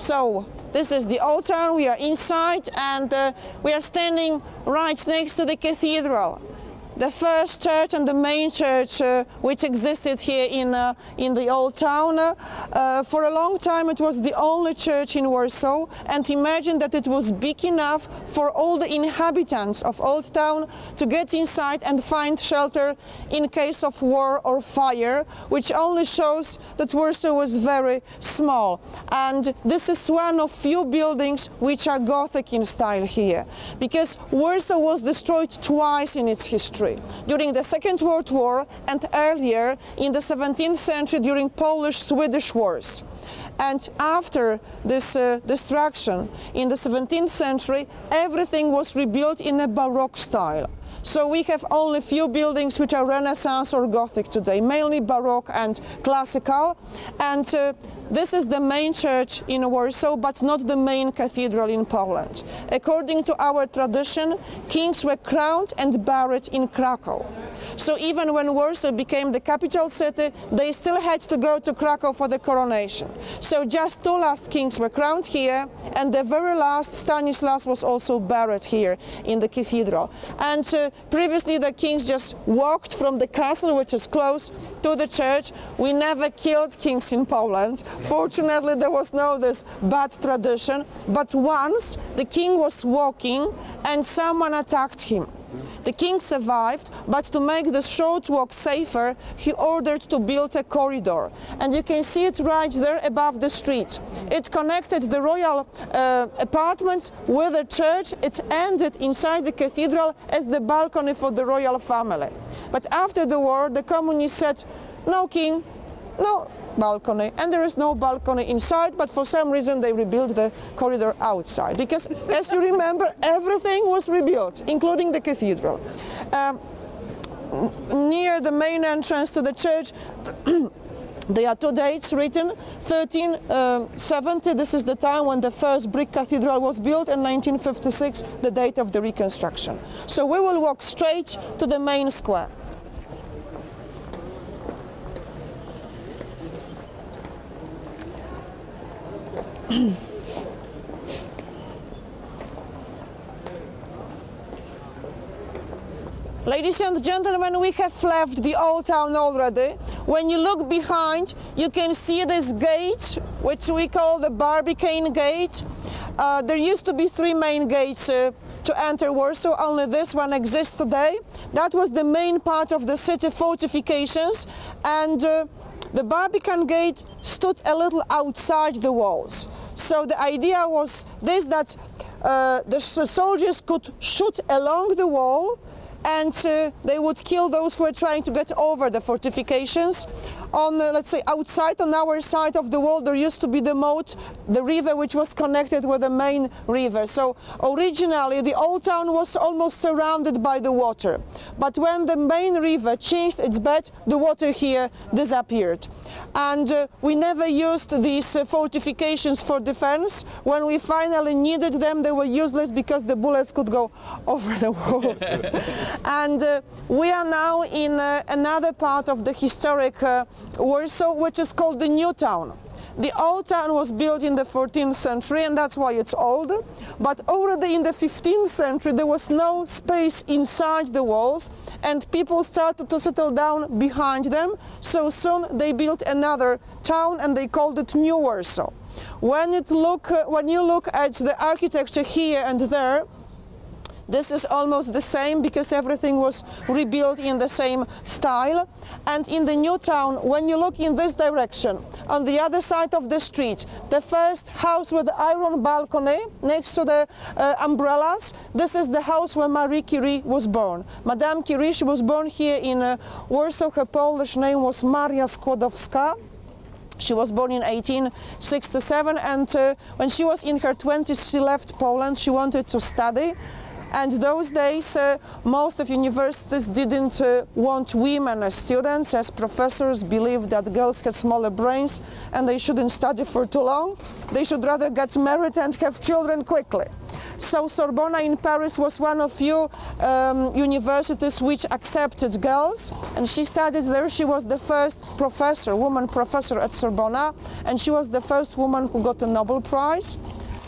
So this is the old town, we are inside, and we are standing right next to the cathedral. The first church and the main church which existed here in the old town. For a long time it was the only church in Warsaw, and imagine that it was big enough for all the inhabitants of Old Town to get inside and find shelter in case of war or fire, which only shows that Warsaw was very small. And this is one of few buildings which are Gothic in style here, because Warsaw was destroyed twice in its history. During the Second World War and earlier in the 17th century during Polish-Swedish wars. And after this destruction in the 17th century, everything was rebuilt in a Baroque style. So we have only few buildings which are Renaissance or Gothic today, mainly Baroque and Classical. And this is the main church in Warsaw, but not the main cathedral in Poland. According to our tradition, kings were crowned and buried in Krakow. So even when Warsaw became the capital city, they still had to go to Krakow for the coronation. So just two last kings were crowned here, and the very last, Stanislas, was also buried here in the cathedral. And previously the kings just walked from the castle, which is close, to the church. We never killed kings in Poland. Fortunately, there was no this bad tradition. But once the king was walking and someone attacked him. The king survived, but to make the short walk safer, he ordered to build a corridor. And you can see it right there above the street. It connected the royal apartments with the church. It ended inside the cathedral as the balcony for the royal family. But after the war, the communists said, no king, no balcony, and there is no balcony inside, but for some reason they rebuilt the corridor outside, because as you remember, everything was rebuilt, including the cathedral. Near the main entrance to the church there are two dates written. 1370, this is the time when the first brick cathedral was built, and 1956, the date of the reconstruction. So we will walk straight to the main square. Ladies and gentlemen, we have left the old town already. When you look behind, you can see this gate, which we call the Barbican Gate. There used to be three main gates to enter Warsaw. Only this one exists today. That was the main part of the city fortifications, and the Barbican Gate stood a little outside the walls. So the idea was this, that the soldiers could shoot along the wall, and they would kill those who were trying to get over the fortifications. On, let's say, outside, on our side of the wall, there used to be the moat, the river, which was connected with the main river. So originally, the old town was almost surrounded by the water. But when the main river changed its bed, the water here disappeared. And we never used these fortifications for defense. When we finally needed them, they were useless because the bullets could go over the wall. And we are now in another part of the historic Warsaw, which is called the New Town. The old town was built in the 14th century, and that's why it's old. But already in the 15th century, there was no space inside the walls, and people started to settle down behind them. So soon they built another town, and they called it New Warsaw. When you look at the architecture here and there, this is almost the same, because everything was rebuilt in the same style. And in the new town, when you look in this direction, on the other side of the street, the first house with the iron balcony next to the umbrellas, this is the house where Marie Curie was born. Madame Curie, she was born here in Warsaw. Her Polish name was Maria Skłodowska. She was born in 1867, and when she was in her 20s, she left Poland. She wanted to study. And those days, most of universities didn't want women as students, as professors believed that girls had smaller brains and they shouldn't study for too long. They should rather get married and have children quickly. So Sorbonne in Paris was one of few universities which accepted girls, and she studied there. She was the first professor, woman professor at Sorbonne, and she was the first woman who got a Nobel Prize,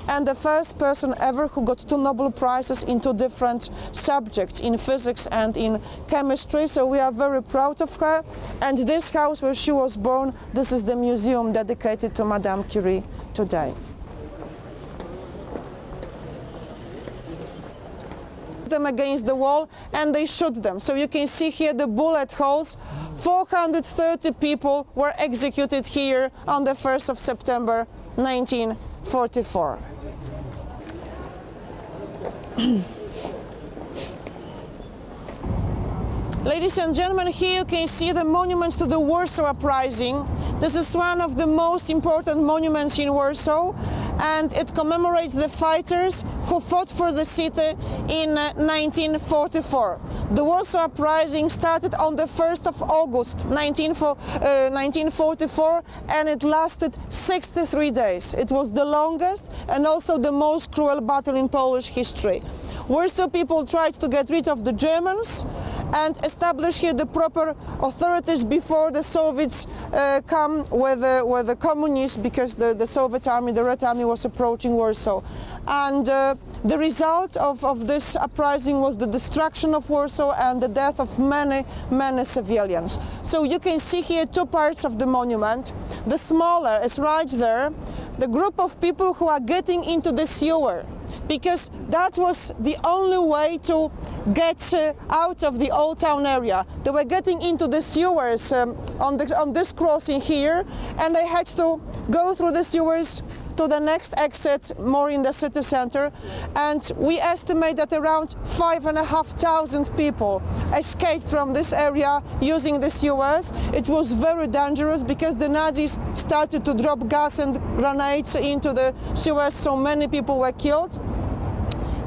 and the first person ever who got 2 Nobel Prizes in 2 different subjects, in physics and in chemistry. So we are very proud of her. And this house where she was born, this is the museum dedicated to Madame Curie today. Them against the wall and they shoot them. So you can see here the bullet holes. 430 people were executed here on the 1st of September 1944. Ladies and gentlemen, here you can see the monument to the Warsaw Uprising. This is one of the most important monuments in Warsaw, and it commemorates the fighters who fought for the city in 1944. The Warsaw Uprising started on the 1st of August 1944, and it lasted 63 days. It was the longest and also the most cruel battle in Polish history. Warsaw people tried to get rid of the Germans and establish here the proper authorities before the Soviets come with the communists, because the Soviet army, the Red Army, was approaching Warsaw. And the result of this uprising was the destruction of Warsaw and the death of many, many civilians. So you can see here 2 parts of the monument. The smaller is right there, the group of people who are getting into the sewer, because that was the only way to get out of the old town area. They were getting into the sewers on this crossing here, and they had to go through the sewers to the next exit, more in the city center. And we estimate that around 5,500 people escaped from this area using the sewers. It was very dangerous because the Nazis started to drop gas and grenades into the sewers, so many people were killed.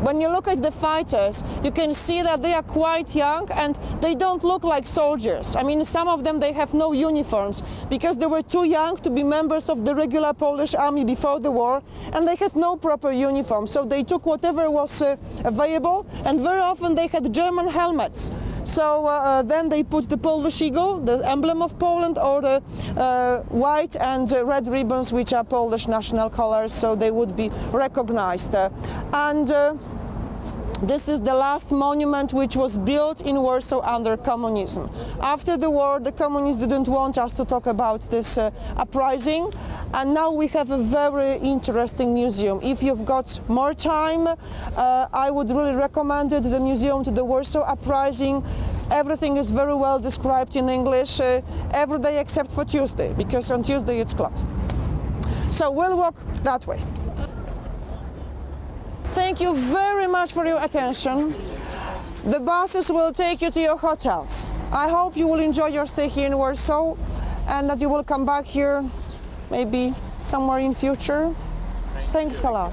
When you look at the fighters, you can see that they are quite young and they don't look like soldiers. I mean, some of them, they have no uniforms because they were too young to be members of the regular Polish army before the war, and they had no proper uniform. So they took whatever was available, and very often they had German helmets. So then they put the Polish eagle, the emblem of Poland, or the white and red ribbons, which are Polish national colors, so they would be recognized. This is the last monument which was built in Warsaw under communism. After the war, the communists didn't want us to talk about this uprising, and now we have a very interesting museum. If you've got more time, I would really recommend it, the museum to the Warsaw Uprising. Everything is very well described in English, every day except for Tuesday, because on Tuesday it's closed. So we'll walk that way. Thank you very much for your attention. The buses will take you to your hotels. I hope you will enjoy your stay here in Warsaw and that you will come back here maybe somewhere in future. Thanks a lot.